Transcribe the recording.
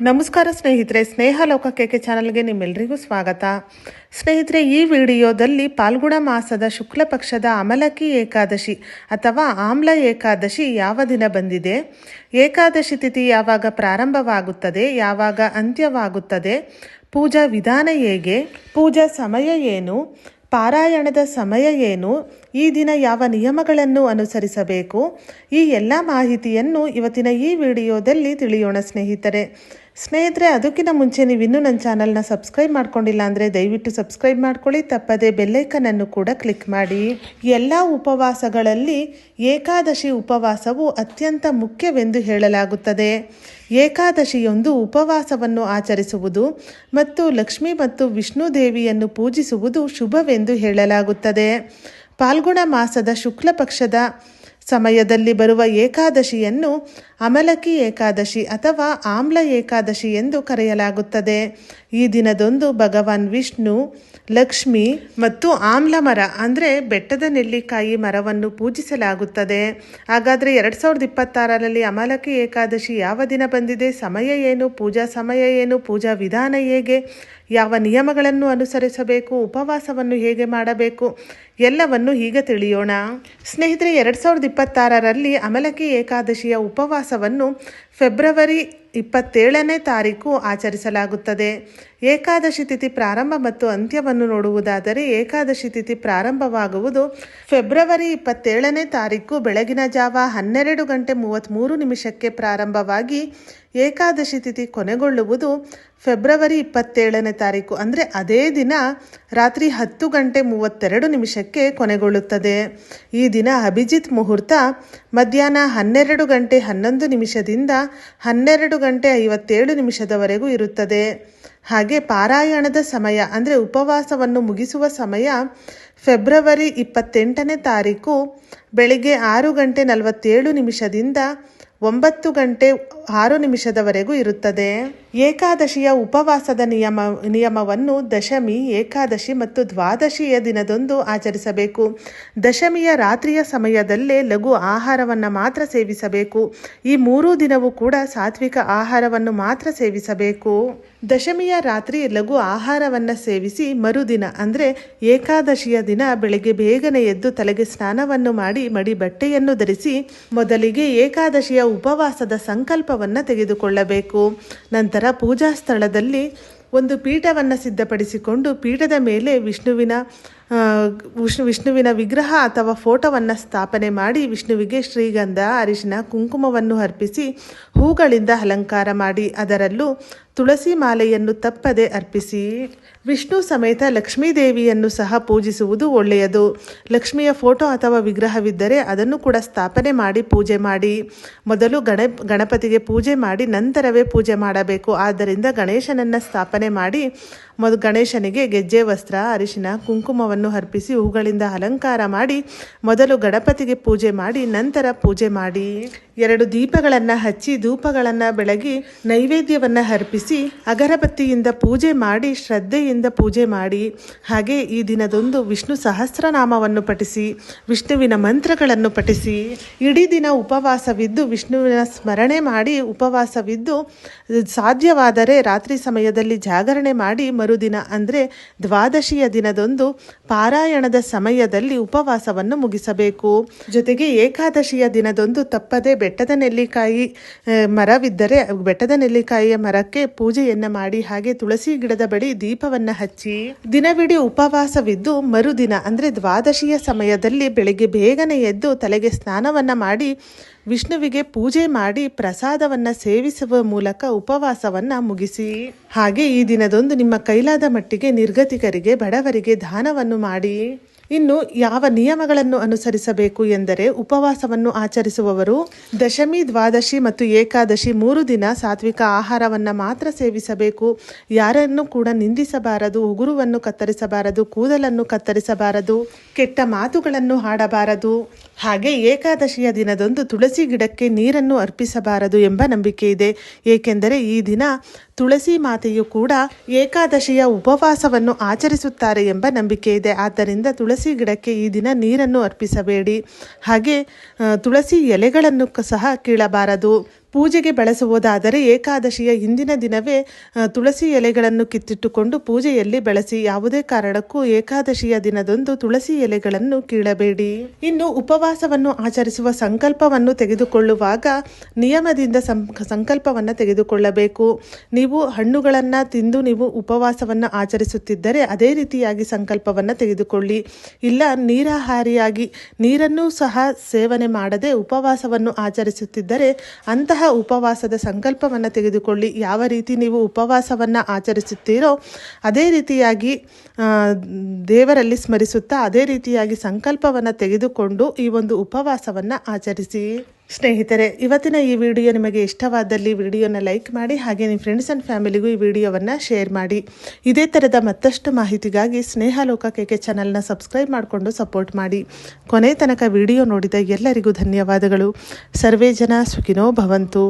ನಮಸ್ಕಾರ ಸ್ನೇಹಿತರೆ, ಸ್ನೇಹ ಲೋಕಕ್ಕೆ ಚಾನಲ್ಗೆ ನಿಮ್ಮೆಲ್ಲರಿಗೂ ಸ್ವಾಗತ. ಸ್ನೇಹಿತರೆ, ಈ ವಿಡಿಯೋದಲ್ಲಿ ಪಾಲ್ಗುಣ ಮಾಸದ ಶುಕ್ಲ ಪಕ್ಷದ ಅಮಲಕಿ ಏಕಾದಶಿ ಅಥವಾ ಆಮ್ಲ ಏಕಾದಶಿ ಯಾವ ದಿನ ಬಂದಿದೆ, ಏಕಾದಶಿ ತಿಥಿ ಯಾವಾಗ ಪ್ರಾರಂಭವಾಗುತ್ತದೆ, ಯಾವಾಗ ಅಂತ್ಯವಾಗುತ್ತದೆ, ಪೂಜಾ ವಿಧಾನ ಹೇಗೆ, ಪೂಜಾ ಸಮಯ ಏನು, ಪಾರಾಯಣದ ಸಮಯ ಏನು, ಈ ದಿನ ಯಾವ ನಿಯಮಗಳನ್ನು ಅನುಸರಿಸಬೇಕು, ಈ ಎಲ್ಲ ಮಾಹಿತಿಯನ್ನು ಇವತ್ತಿನ ಈ ವಿಡಿಯೋದಲ್ಲಿ ತಿಳಿಯೋಣ ಸ್ನೇಹಿತರೆ, ಅದಕ್ಕಿಂತ ಮುಂಚೆ ನೀವು ಇನ್ನೂ ನನ್ನ ಚಾನಲ್ನ ಸಬ್ಸ್ಕ್ರೈಬ್ ಮಾಡ್ಕೊಂಡಿಲ್ಲ ಅಂದರೆ ದಯವಿಟ್ಟು ಸಬ್ಸ್ಕ್ರೈಬ್ ಮಾಡ್ಕೊಳ್ಳಿ. ತಪ್ಪದೆ ಬೆಲ್ಲೈಕನನ್ನು ಕೂಡ ಕ್ಲಿಕ್ ಮಾಡಿ. ಎಲ್ಲ ಉಪವಾಸಗಳಲ್ಲಿ ಏಕಾದಶಿ ಉಪವಾಸವು ಅತ್ಯಂತ ಮುಖ್ಯವೆಂದು ಹೇಳಲಾಗುತ್ತದೆ. ಏಕಾದಶಿಯೊಂದು ಉಪವಾಸವನ್ನು ಆಚರಿಸುವುದು ಮತ್ತು ಲಕ್ಷ್ಮಿ ಮತ್ತು ವಿಷ್ಣು ದೇವಿಯನ್ನು ಪೂಜಿಸುವುದು ಶುಭವೆಂದು ಹೇಳಲಾಗುತ್ತದೆ. ಪಾಲ್ಗುಣ ಮಾಸದ ಶುಕ್ಲ ಪಕ್ಷದ ಸಮಯದಲ್ಲಿ ಬರುವ ಏಕಾದಶಿಯನ್ನು ಅಮಲಕಿ ಏಕಾದಶಿ ಅಥವಾ ಆಮ್ಲ ಏಕಾದಶಿ ಎಂದು ಕರೆಯಲಾಗುತ್ತದೆ. ಈ ದಿನದಂದು ಭಗವಾನ್ ವಿಷ್ಣು, ಲಕ್ಷ್ಮಿ ಮತ್ತು ಆಮ್ಲ ಮರ ಅಂದರೆ ಬೆಟ್ಟದ ನೆಲ್ಲಿಕಾಯಿ ಮರವನ್ನು ಪೂಜಿಸಲಾಗುತ್ತದೆ. ಹಾಗಾದರೆ 2026ರಲ್ಲಿ ಅಮಲಕಿ ಏಕಾದಶಿ ಯಾವ ದಿನ ಬಂದಿದೆ, ಸಮಯ ಏನು, ಪೂಜಾ ಸಮಯ ಏನು, ಪೂಜಾ ವಿಧಾನ ಹೇಗೆ, ಯಾವ ನಿಯಮಗಳನ್ನು ಅನುಸರಿಸಬೇಕು, ಉಪವಾಸವನ್ನು ಹೇಗೆ ಮಾಡಬೇಕು, ಎಲ್ಲವನ್ನು ಹೀಗೆ ತಿಳಿಯೋಣ. ಸ್ನೇಹಿತರೆ, 2026ರಲ್ಲಿ ಅಮಲಕಿ ಏಕಾದಶಿಯ ಉಪವಾಸವನ್ನು ಫೆಬ್ರವರಿ 27ನೇ ತಾರೀಕು ಆಚರಿಸಲಾಗುತ್ತದೆ. ಏಕಾದಶಿ ತಿಥಿ ಪ್ರಾರಂಭ ಮತ್ತು ಅಂತ್ಯವನ್ನು ನೋಡುವುದಾದರೆ ಏಕಾದಶಿ ತಿಥಿ ಪ್ರಾರಂಭವಾಗುವುದು ಫೆಬ್ರವರಿ 27ನೇ ತಾರೀಕು ಬೆಳಗಿನ ಜಾವ 12:33 ಪ್ರಾರಂಭವಾಗಿ ಏಕಾದಶಿ ತಿಥಿ ಕೊನೆಗೊಳ್ಳುವುದು ಫೆಬ್ರವರಿ 27ನೇ ತಾರೀಕು ಅಂದರೆ ಅದೇ ದಿನ ರಾತ್ರಿ 10:32 ಕೊನೆಗೊಳ್ಳುತ್ತದೆ. ಈ ದಿನ ಅಭಿಜಿತ್ ಮುಹೂರ್ತ ಮಧ್ಯಾಹ್ನ 12:11 12:57 ಇರುತ್ತದೆ. ಹಾಗೆ ಪಾರಾಯಣದ ಸಮಯ ಅಂದರೆ ಉಪವಾಸವನ್ನು ಮುಗಿಸುವ ಸಮಯ ಫೆಬ್ರವರಿ 28ನೇ ತಾರೀಕು ಬೆಳಿಗ್ಗೆ 6:47 9:06 ಇರುತ್ತದೆ. ಏಕಾದಶಿಯ ಉಪವಾಸದ ನಿಯಮವನ್ನು ದಶಮಿ, ಏಕಾದಶಿ ಮತ್ತು ದ್ವಾದಶಿಯ ದಿನದಂದು ಆಚರಿಸಬೇಕು. ದಶಮಿಯ ರಾತ್ರಿಯ ಸಮಯದಲ್ಲೇ ಲಘು ಆಹಾರವನ್ನು ಮಾತ್ರ ಸೇವಿಸಬೇಕು. ಈ 3 ದಿನವೂ ಕೂಡ ಸಾತ್ವಿಕ ಆಹಾರವನ್ನು ಮಾತ್ರ ಸೇವಿಸಬೇಕು. ದಶಮಿಯ ರಾತ್ರಿ ಲಘು ಆಹಾರವನ್ನು ಸೇವಿಸಿ ಮರುದಿನ ಅಂದರೆ ಏಕಾದಶಿಯ ದಿನ ಬೆಳಗ್ಗೆ ಬೇಗನೆ ಎದ್ದು ತಲೆಗೆ ಸ್ನಾನವನ್ನು ಮಾಡಿ ಮಡಿ ಬಟ್ಟೆಯನ್ನು ಧರಿಸಿ ಮೊದಲಿಗೆ ಏಕಾದಶಿಯ ಉಪವಾಸದ ಸಂಕಲ್ಪವನ್ನು ತೆಗೆದುಕೊಳ್ಳಬೇಕು. ನಂತರ ಪೂಜಾ ಸ್ಥಳದಲ್ಲಿ ಒಂದು ಪೀಠವನ್ನು ಸಿದ್ಧಪಡಿಸಿಕೊಂಡು ಪೀಠದ ಮೇಲೆ ವಿಷ್ಣುವಿನ ವಿಗ್ರಹ ಅಥವಾ ಫೋಟೋವನ್ನು ಸ್ಥಾಪನೆ ಮಾಡಿ ವಿಷ್ಣುವಿಗೆ ಶ್ರೀಗಂಧ, ಅರಿಶಿನ, ಕುಂಕುಮವನ್ನು ಅರ್ಪಿಸಿ ಹೂಗಳಿಂದ ಅಲಂಕಾರ ಮಾಡಿ ಅದರಲ್ಲೂ ತುಳಸಿ ಮಾಲೆಯನ್ನು ತಪ್ಪದೆ ಅರ್ಪಿಸಿ ವಿಷ್ಣು ಸಮೇತ ಲಕ್ಷ್ಮೀ ದೇವಿಯನ್ನು ಸಹ ಪೂಜಿಸುವುದು ಒಳ್ಳೆಯದು. ಲಕ್ಷ್ಮಿಯ ಫೋಟೋ ಅಥವಾ ವಿಗ್ರಹವಿದ್ದರೆ ಅದನ್ನು ಕೂಡ ಸ್ಥಾಪನೆ ಮಾಡಿ ಪೂಜೆ ಮಾಡಿ. ಮೊದಲು ಗಣಪತಿಗೆ ಪೂಜೆ ಮಾಡಿ ನಂತರವೇ ಪೂಜೆ ಮಾಡಬೇಕು. ಆದ್ದರಿಂದ ಗಣೇಶನನ್ನು ಸ್ಥಾಪನೆ ಮಾಡಿ ಗಣೇಶನಿಗೆ ಗೆಜ್ಜೆ ವಸ್ತ್ರ, ಅರಿಶಿನ, ಕುಂಕುಮವನ್ನು ಅರ್ಪಿಸಿ ಹೂಗಳಿಂದ ಅಲಂಕಾರ ಮಾಡಿ ಮೊದಲು ಗಣಪತಿಗೆ ಪೂಜೆ ಮಾಡಿ ನಂತರ ಪೂಜೆ ಮಾಡಿ 2 ದೀಪಗಳನ್ನು ಹಚ್ಚಿ ಧೂಪಗಳನ್ನು ಬೆಳಗಿ ನೈವೇದ್ಯವನ್ನು ಅರ್ಪಿಸಿ ಅಗರಬತ್ತಿಯಿಂದ ಪೂಜೆ ಮಾಡಿ ಶ್ರದ್ಧೆಯಿಂದ ಪೂಜೆ ಮಾಡಿ. ಹಾಗೆ ಈ ದಿನದಂದು ವಿಷ್ಣು ಸಹಸ್ರನಾಮವನ್ನು ಪಠಿಸಿ ವಿಷ್ಣುವಿನ ಮಂತ್ರಗಳನ್ನು ಪಠಿಸಿ ಇಡೀ ದಿನ ಉಪವಾಸವಿದ್ದು ವಿಷ್ಣುವಿನ ಸ್ಮರಣೆ ಮಾಡಿ ಉಪವಾಸವಿದ್ದು ಸಾಧ್ಯವಾದರೆ ರಾತ್ರಿ ಸಮಯದಲ್ಲಿ ಜಾಗರಣೆ ಮಾಡಿ ಮರುದಿನ ಅಂದರೆ ದ್ವಾದಶಿಯ ದಿನದಂದು ಪಾರಾಯಣದ ಸಮಯದಲ್ಲಿ ಉಪವಾಸವನ್ನು ಮುಗಿಸಬೇಕು. ಜೊತೆಗೆ ಏಕಾದಶಿಯ ದಿನದಂದು ತಪ್ಪದೆ ಬೆಟ್ಟದ ನೆಲ್ಲಿಕಾಯಿ ಮರವಿದ್ದರೆ ಬೆಟ್ಟದ ನೆಲ್ಲಿಕಾಯಿಯ ಮರಕ್ಕೆ ಪೂಜೆಯನ್ನು ಮಾಡಿ ಹಾಗೆ ತುಳಸಿ ಗಿಡದ ಬಳಿ ದೀಪವನ್ನು ಹಚ್ಚಿ ದಿನವಿಡೀ ಉಪವಾಸವಿದ್ದು ಮರುದಿನ ಅಂದರೆ ದ್ವಾದಶಿಯ ಸಮಯದಲ್ಲಿ ಬೆಳಿಗ್ಗೆ ಬೇಗನೆ ಎದ್ದು ತಲೆಗೆ ಸ್ನಾನವನ್ನು ಮಾಡಿ ವಿಷ್ಣುವಿಗೆ ಪೂಜೆ ಮಾಡಿ ಪ್ರಸಾದವನ್ನು ಸೇವಿಸುವ ಮೂಲಕ ಉಪವಾಸವನ್ನು ಮುಗಿಸಿ. ಹಾಗೆ ಈ ದಿನದಂದು ನಿಮ್ಮ ಕೈಲಾದ ಮಟ್ಟಿಗೆ ನಿರ್ಗತಿಕರಿಗೆ, ಬಡವರಿಗೆ ದಾನವನ್ನು ಮಾಡಿ. ಇನ್ನು ಯಾವ ನಿಯಮಗಳನ್ನು ಅನುಸರಿಸಬೇಕು ಎಂದರೆ ಉಪವಾಸವನ್ನು ಆಚರಿಸುವವರು ದಶಮಿ, ದ್ವಾದಶಿ ಮತ್ತು ಏಕಾದಶಿ 3 ದಿನ ಸಾತ್ವಿಕ ಆಹಾರವನ್ನು ಮಾತ್ರ ಸೇವಿಸಬೇಕು. ಯಾರನ್ನು ಕೂಡ ನಿಂದಿಸಬಾರದು, ಉಗುರುವನ್ನು ಕತ್ತರಿಸಬಾರದು, ಕೂದಲನ್ನು ಕತ್ತರಿಸಬಾರದು, ಕೆಟ್ಟ ಮಾತುಗಳನ್ನು ಆಡಬಾರದು. ಹಾಗೆ ಏಕಾದಶಿಯ ದಿನದಂದು ತುಳಸಿ ಗಿಡಕ್ಕೆ ನೀರನ್ನು ಅರ್ಪಿಸಬಾರದು ಎಂಬ ನಂಬಿಕೆ ಇದೆ. ಏಕೆಂದರೆ ಈ ದಿನ ತುಳಸಿ ಮಾತೆಯು ಕೂಡ ಏಕಾದಶಿಯ ಉಪವಾಸವನ್ನು ಆಚರಿಸುತ್ತಾರೆ ಎಂಬ ನಂಬಿಕೆ ಇದೆ. ಆದ್ದರಿಂದ ತುಳಸಿ ಗಿಡಕ್ಕೆ ಈ ದಿನ ನೀರನ್ನು ಅರ್ಪಿಸಬೇಡಿ. ಹಾಗೆ ತುಳಸಿ ಎಲೆಗಳನ್ನು ಸಹ ಕೀಳಬಾರದು. ಪೂಜೆಗೆ ಬಳಸುವುದಾದರೆ ಏಕಾದಶಿಯ ಹಿಂದಿನ ದಿನವೇ ತುಳಸಿ ಎಲೆಗಳನ್ನು ಕಿತ್ತಿಟ್ಟುಕೊಂಡು ಪೂಜೆಯಲ್ಲಿ ಬಳಸಿ. ಯಾವುದೇ ಕಾರಣಕ್ಕೂ ಏಕಾದಶಿಯ ದಿನದಂದು ತುಳಸಿ ಎಲೆಗಳನ್ನು ಕೀಳಬೇಡಿ. ಇನ್ನು ಉಪವಾಸವನ್ನು ಆಚರಿಸುವ ಸಂಕಲ್ಪವನ್ನು ತೆಗೆದುಕೊಳ್ಳುವಾಗ ನಿಯಮದಿಂದ ಸಂಕಲ್ಪವನ್ನು ತೆಗೆದುಕೊಳ್ಳಬೇಕು. ನೀವು ಹಣ್ಣುಗಳನ್ನು ತಿಂದು ನೀವು ಉಪವಾಸವನ್ನು ಆಚರಿಸುತ್ತಿದ್ದರೆ ಅದೇ ರೀತಿಯಾಗಿ ಸಂಕಲ್ಪವನ್ನು ತೆಗೆದುಕೊಳ್ಳಿ. ಇಲ್ಲ ನೀರಾಹಾರಿಯಾಗಿ ನೀರನ್ನು ಸಹ ಸೇವನೆ ಮಾಡದೆ ಉಪವಾಸವನ್ನು ಆಚರಿಸುತ್ತಿದ್ದರೆ ಅಂತಹ ಉಪವಾಸದ ಸಂಕಲ್ಪವನ್ನು ತೆಗೆದುಕೊಳ್ಳಿ. ಯಾವ ರೀತಿ ನೀವು ಉಪವಾಸವನ್ನು ಆಚರಿಸುತ್ತೀರೋ ಅದೇ ರೀತಿಯಾಗಿ ದೇವರಲ್ಲಿ ಸ್ಮರಿಸುತ್ತಾ ಅದೇ ರೀತಿಯಾಗಿ ಸಂಕಲ್ಪವನ್ನು ತೆಗೆದುಕೊಂಡು ಈ ಒಂದು ಉಪವಾಸವನ್ನು ಆಚರಿಸಿ. ಸ್ನೇಹಿತರೆ, ಇವತ್ತಿನ ಈ ವಿಡಿಯೋ ನಿಮಗೆ ಇಷ್ಟವಾದಲ್ಲಿ ವಿಡಿಯೋನ ಲೈಕ್ ಮಾಡಿ, ಹಾಗೆ ನಿಮ್ಮ ಫ್ರೆಂಡ್ಸ್ ಆ್ಯಂಡ್ ಫ್ಯಾಮಿಲಿಗೂ ಈ ವಿಡಿಯೋವನ್ನು ಶೇರ್ ಮಾಡಿ. ಇದೇ ಥರದ ಮತ್ತಷ್ಟು ಮಾಹಿತಿಗಾಗಿ ಸ್ನೇಹಲೋಕ KK ಚಾನಲ್ನ ಸಬ್ಸ್ಕ್ರೈಬ್ ಮಾಡಿಕೊಂಡು ಸಪೋರ್ಟ್ ಮಾಡಿ. ಕೊನೆ ತನಕ ವಿಡಿಯೋ ನೋಡಿದ ಎಲ್ಲರಿಗೂ ಧನ್ಯವಾದಗಳು. ಸರ್ವೇ ಜನ ಸುಖಿನೋ ಭವಂತು.